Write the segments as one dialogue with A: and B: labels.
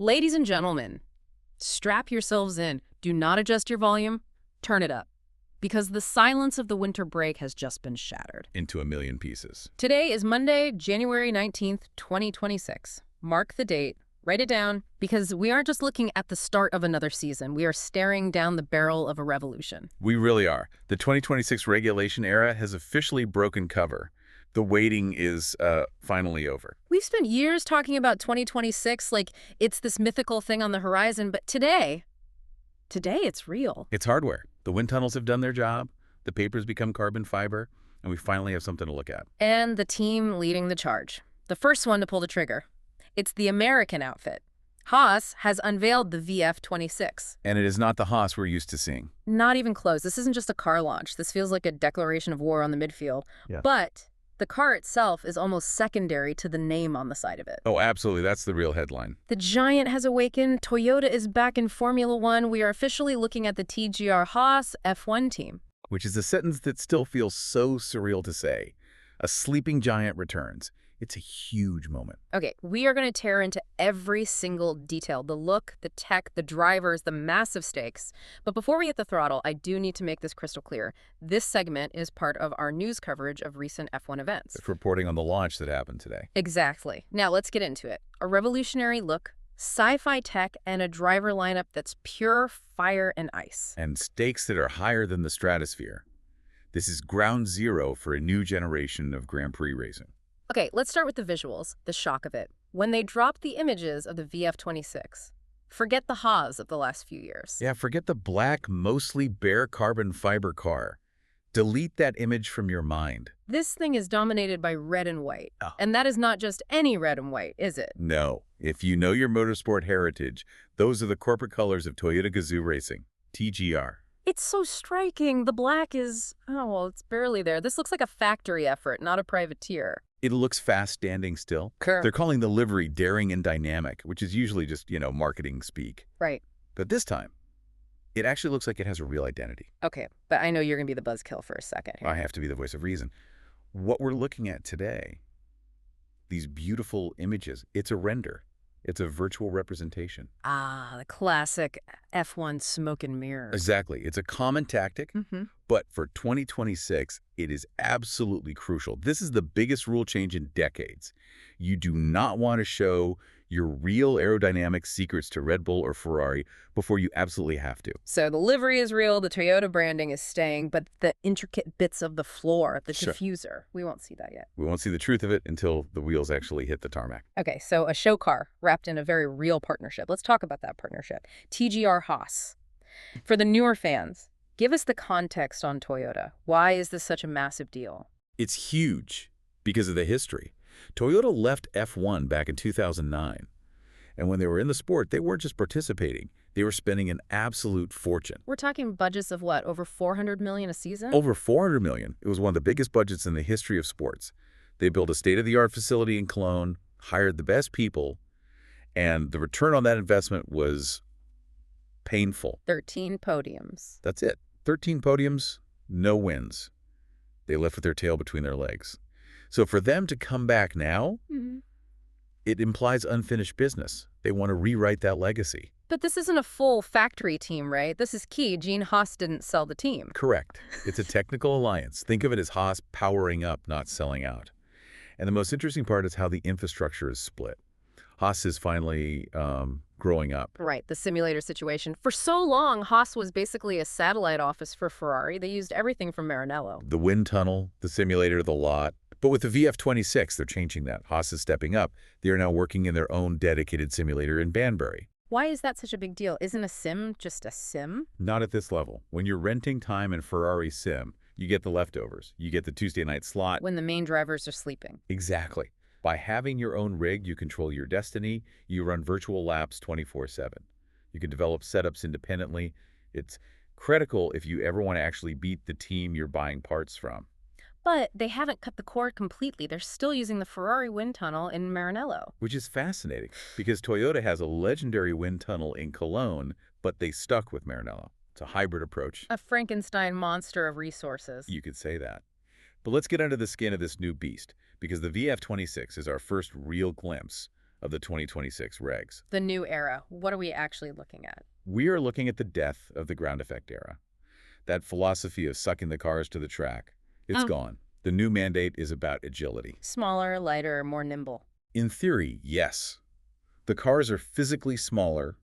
A: Ladies and gentlemen, strap yourselves in. Do not adjust your volume. Turn it up. Because the silence of the winter break has just been shattered.
B: Into a million pieces.
A: Today is Monday, January 19th, 2026. Mark the date. Write it down, because we aren't just looking at the start of another season. We are staring down the barrel of a revolution.
B: We really are. The 2026 regulation era has officially broken cover. The waiting is finally over.
A: We've spent years talking about 2026 like it's this mythical thing on the horizon, but today it's real.
B: It's hardware. The wind tunnels have done their job, the papers become carbon fiber, and we finally have something to look at.
A: And the team leading the charge. The first one to pull the trigger. It's the American outfit. Haas has unveiled the VF26.
B: And it is not the Haas we're used to seeing.
A: Not even close. This isn't just a car launch. This feels like a declaration of war on the midfield.
B: Yeah.
A: But the car itself is almost secondary to the name on the side of it.
B: Oh, absolutely. That's the real headline.
A: The giant has awakened. Toyota is back in Formula One. We are officially looking at the TGR Haas F1 team.
B: Which is a sentence that still feels so surreal to say. A sleeping giant returns. It's a huge moment.
A: Okay, we are going to tear into every single detail. The look, the tech, the drivers, the massive stakes. But before we hit the throttle, I do need to make this crystal clear. This segment is part of our news coverage of recent F1 events.
B: It's reporting on the launch that happened today.
A: Exactly. Now let's get into it. A revolutionary look, sci-fi tech, and a driver lineup that's pure fire and ice.
B: And stakes that are higher than the stratosphere. This is ground zero for a new generation of Grand Prix racing.
A: Okay, let's start with the visuals, the shock of it. When they dropped the images of the VF26, forget the Haas of the last few years.
B: Yeah, forget the black, mostly bare carbon fiber car. Delete that image from your mind.
A: This thing is dominated by red and white.
B: Oh.
A: And that is not just any red and white, is it?
B: No. If you know your motorsport heritage, those are the corporate colors of Toyota GAZOO Racing, TGR.
A: It's so striking. The black is, oh, well, it's barely there. This looks like a factory effort, not a privateer.
B: It looks fast standing still.
A: Sure.
B: They're calling the livery daring and dynamic, which is usually just, marketing speak.
A: Right.
B: But this time, it actually looks like it has a real identity.
A: Okay, but I know you're going to be the buzzkill for a second here.
B: I have to be the voice of reason. What we're looking at today, these beautiful images, it's a render. It's a virtual representation.
A: Ah, the classic F1 smoke and mirrors.
B: Exactly. It's a common tactic, but for 2026, it is absolutely crucial. This is the biggest rule change in decades. You do not want to show your real aerodynamic secrets to Red Bull or Ferrari before you absolutely have to.
A: So the livery is real, the Toyota branding is staying, but the intricate bits of the floor, the diffuser, we won't see that yet.
B: We won't see the truth of it until the wheels actually hit the tarmac.
A: Okay, so a show car wrapped in a very real partnership. Let's talk about that partnership. TGR Haas. For the newer fans, give us the context on Toyota. Why is this such a massive deal?
B: It's huge because of the history. Toyota left F1 back in 2009. And when they were in the sport, they weren't just participating. They were spending an absolute fortune.
A: We're talking budgets of what, over $400 million a season?
B: Over $400 million. It was one of the biggest budgets in the history of sports. They built a state-of-the-art facility in Cologne, hired the best people, and the return on that investment was painful.
A: 13 podiums.
B: That's it. 13 podiums, no wins. They left with their tail between their legs. So for them to come back now, it implies unfinished business. They want to rewrite that legacy.
A: But this isn't a full factory team, right? This is key. Gene Haas didn't sell the team.
B: Correct. It's a technical alliance. Think of it as Haas powering up, not selling out. And the most interesting part is how the infrastructure is split. Haas is finally growing up.
A: Right, the simulator situation. For so long, Haas was basically a satellite office for Ferrari. They used everything from Maranello.
B: The wind tunnel, the simulator, the lot. But with the VF26, they're changing that. Haas is stepping up. They are now working in their own dedicated simulator in Banbury.
A: Why is that such a big deal? Isn't a sim just a sim?
B: Not at this level. When you're renting time in Ferrari sim, you get the leftovers. You get the Tuesday night slot.
A: When the main drivers are sleeping.
B: Exactly. By having your own rig, you control your destiny. You run virtual laps 24/7. You can develop setups independently. It's critical if you ever want to actually beat the team you're buying parts from.
A: But they haven't cut the cord completely. They're still using the Ferrari wind tunnel in Maranello.
B: Which is fascinating, because Toyota has a legendary wind tunnel in Cologne, but they stuck with Maranello. It's a hybrid approach.
A: A Frankenstein monster of resources.
B: You could say that. But let's get under the skin of this new beast, because the VF26 is our first real glimpse of the 2026 regs.
A: The new era. What are we actually looking at?
B: We are looking at the death of the ground effect era. That philosophy of sucking the cars to the track, it's gone. The new mandate is about agility.
A: Smaller, lighter, more nimble.
B: In theory, yes. The cars are physically smaller,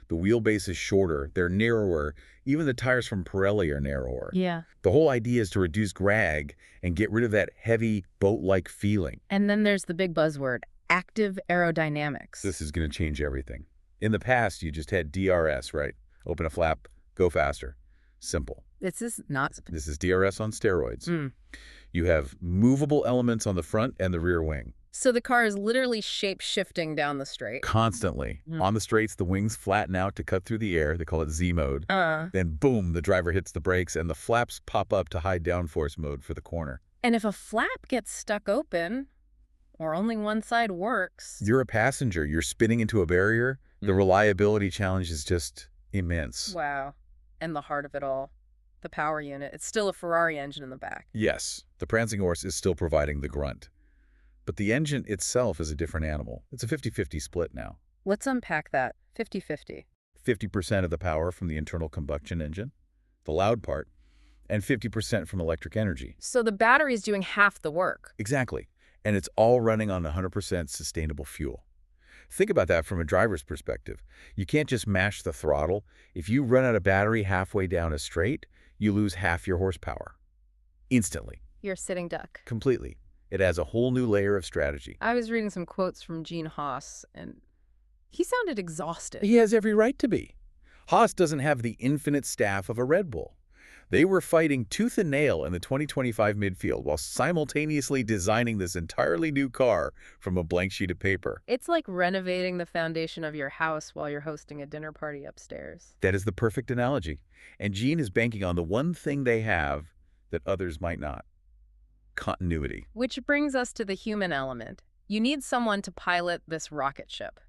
B: the wheelbase is shorter, they're narrower, even the tires from Pirelli are narrower.
A: Yeah.
B: The whole idea is to reduce drag and get rid of that heavy, boat-like feeling.
A: And then there's the big buzzword, active aerodynamics.
B: This is going to change everything. In the past, you just had DRS, right? Open a flap, go faster. Simple.
A: This is not...
B: This is DRS on steroids. You have movable elements on the front and the rear wing.
A: So the car is literally shape-shifting down the straight.
B: Constantly. On the straights, the wings flatten out to cut through the air. They call it Z mode. Then boom, the driver hits the brakes and the flaps pop up to high downforce mode for the corner.
A: And if a flap gets stuck open, or only one side works...
B: You're a passenger. You're spinning into a barrier. The reliability challenge is just immense.
A: Wow. And the heart of it all, the power unit. It's still a Ferrari engine in the back.
B: Yes, the prancing horse is still providing the grunt. But the engine itself is a different animal. It's a 50-50 split now.
A: Let's unpack that. 50-50.
B: 50% of the power from the internal combustion engine, the loud part, and 50% from electric energy.
A: So the battery's doing half the work.
B: Exactly. And it's all running on 100% sustainable fuel. Think about that from a driver's perspective. You can't just mash the throttle. If you run out of battery halfway down a straight, you lose half your horsepower. Instantly.
A: You're a sitting duck.
B: Completely. It adds a whole new layer of strategy.
A: I was reading some quotes from Haas, and he sounded exhausted.
B: He has every right to be. Haas doesn't have the infinite staff of a Red Bull. They were fighting tooth and nail in the 2025 midfield while simultaneously designing this entirely new car from a blank sheet of paper.
A: It's like renovating the foundation of your house while you're hosting a dinner party upstairs.
B: That is the perfect analogy. And Gene is banking on the one thing they have that others might not. Continuity.
A: Which brings us to the human element. You need someone to pilot this rocket ship.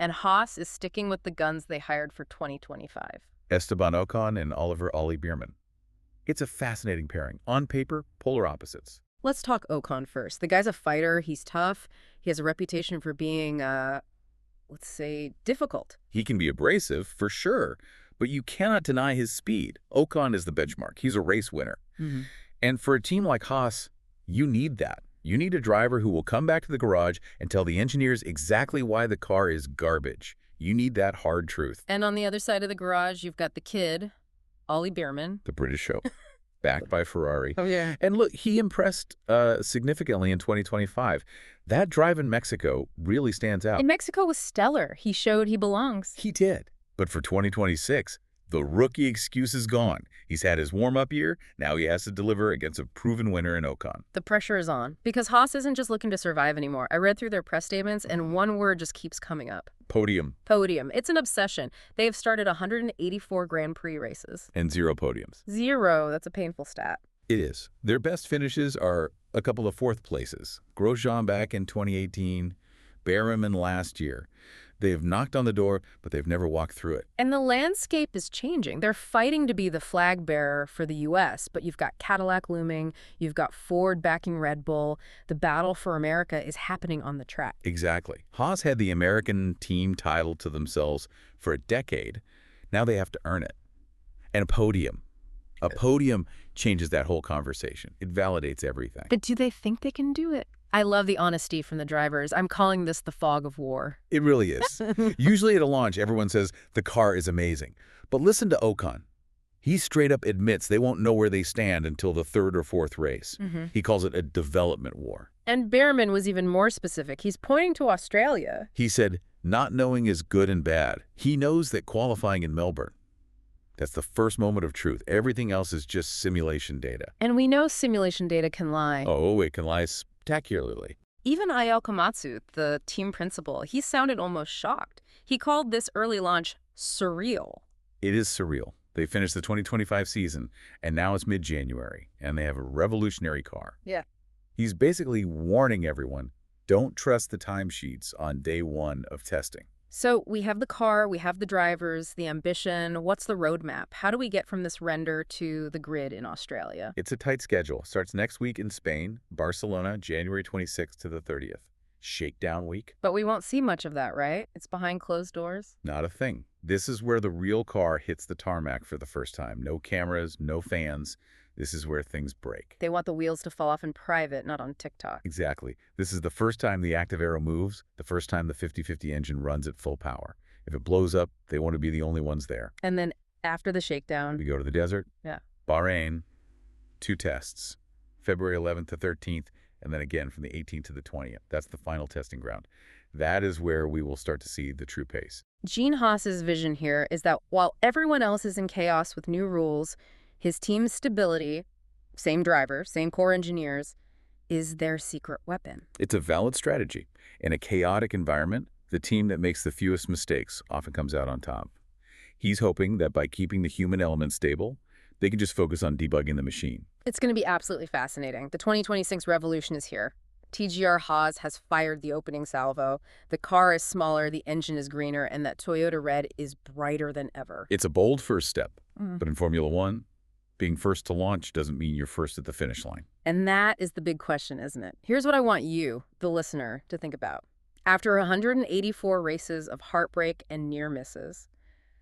A: And Haas is sticking with the guns they hired for 2025.
B: Esteban Ocon and Oliver Ollie BEARMAN. It's a fascinating pairing. On paper, polar opposites.
A: Let's talk Ocon first. The guy's a fighter. He's tough. He has a reputation for being, let's say, difficult.
B: He can be abrasive, for sure, but you cannot deny his speed. Ocon is the benchmark. He's a race winner. And for a team like Haas, you need that. You need a driver who will come back to the garage and tell the engineers exactly why the car is garbage. You need that hard truth.
A: And on the other side of the garage, you've got the kid, Ollie BEARMAN.
B: The British show, backed by Ferrari.
A: Oh, yeah.
B: And look, he impressed significantly in 2025. That drive in Mexico really stands out.
A: In Mexico was stellar. He showed he belongs.
B: He did. But for 2026, the rookie excuse is gone. He's had his warm-up year. Now he has to deliver against a proven winner in Ocon.
A: The pressure is on. Because Haas isn't just looking to survive anymore. I read through their press statements, and one word just keeps coming up.
B: Podium.
A: Podium. It's an obsession. They have started 184 Grand Prix races.
B: And 0 podiums.
A: 0. That's a painful stat.
B: It is. Their best finishes are a couple of fourth places. Grosjean back in 2018, BEARMAN last year. They have knocked on the door, but they've never walked through it.
A: And the landscape is changing. They're fighting to be the flag bearer for the U.S., but you've got Cadillac looming, you've got Ford backing Red Bull. The battle for America is happening on the track.
B: Exactly. Haas had the American team title to themselves for a decade. Now they have to earn it. And a podium. A podium changes that whole conversation. It validates everything.
A: But do they think they can do it? I love the honesty from the drivers. I'm calling this the fog of war.
B: It really is. Usually at a launch, everyone says the car is amazing. But listen to Ocon. He straight up admits they won't know where they stand until the third or fourth race. He calls it a development war.
A: And BEARMAN was even more specific. He's pointing to Australia.
B: He said, not knowing is good and bad. He knows that qualifying in Melbourne, that's the first moment of truth. Everything else is just simulation data.
A: And we know simulation data can lie.
B: Oh, it can lie spectacularly.
A: Even Ayao Komatsu, the team principal, he sounded almost shocked. He called this early launch surreal.
B: It is surreal. They finished the 2025 season, and now it's mid-January, and they have a revolutionary car.
A: Yeah.
B: He's basically warning everyone, don't trust the timesheets on day one of testing.
A: So we have the car, we have the drivers, the ambition. What's the roadmap? How do we get from this render to the grid in Australia?
B: It's a tight schedule. Starts next week in Spain, Barcelona, January 26th to the 30th. Shakedown week?
A: But we won't see much of that, right? It's behind closed doors.
B: Not a thing. This is where the real car hits the tarmac for the first time. No cameras, no fans. This is where things break.
A: They want the wheels to fall off in private, not on TikTok.
B: Exactly. This is the first time the active aero moves, the first time the 50/50 engine runs at full power. If it blows up, they want to be the only ones there.
A: And then after the shakedown...
B: We go to the desert.
A: Yeah.
B: Bahrain, 2 tests, February 11th to 13th, and then again from the 18th to the 20th. That's the final testing ground. That is where we will start to see the true pace.
A: Gene Haas's vision here is that while everyone else is in chaos with new rules, his team's stability, same driver, same core engineers, is their secret weapon.
B: It's a valid strategy. In a chaotic environment, the team that makes the fewest mistakes often comes out on top. He's hoping that by keeping the human element stable, they can just focus on debugging the machine.
A: It's going to be absolutely fascinating. The 2026 revolution is here. TGR Haas has fired the opening salvo. The car is smaller, the engine is greener, and that Toyota red is brighter than ever.
B: It's a bold first step, but in Formula One, being first to launch doesn't mean you're first at the finish line.
A: And that is the big question, isn't it? Here's what I want you, the listener, to think about. After 184 races of heartbreak and near misses,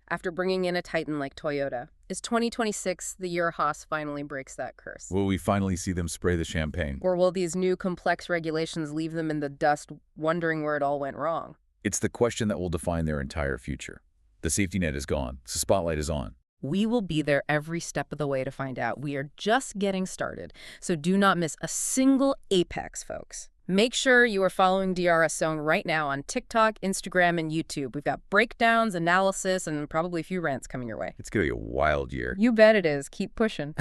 A: after bringing in a titan like Toyota, is 2026 the year Haas finally breaks that curse?
B: Will we finally see them spray the champagne?
A: Or will these new complex regulations leave them in the dust wondering where it all went wrong?
B: It's the question that will define their entire future. The safety net is gone. The spotlight is on.
A: We will be there every step of the way to find out. We are just getting started, so do not miss a single apex, folks. Make sure you are following DRS Zone right now on TikTok, Instagram, and YouTube. We've got breakdowns, analysis, and probably a few rants coming your way.
B: It's going to be a wild year.
A: You bet it is. Keep pushing.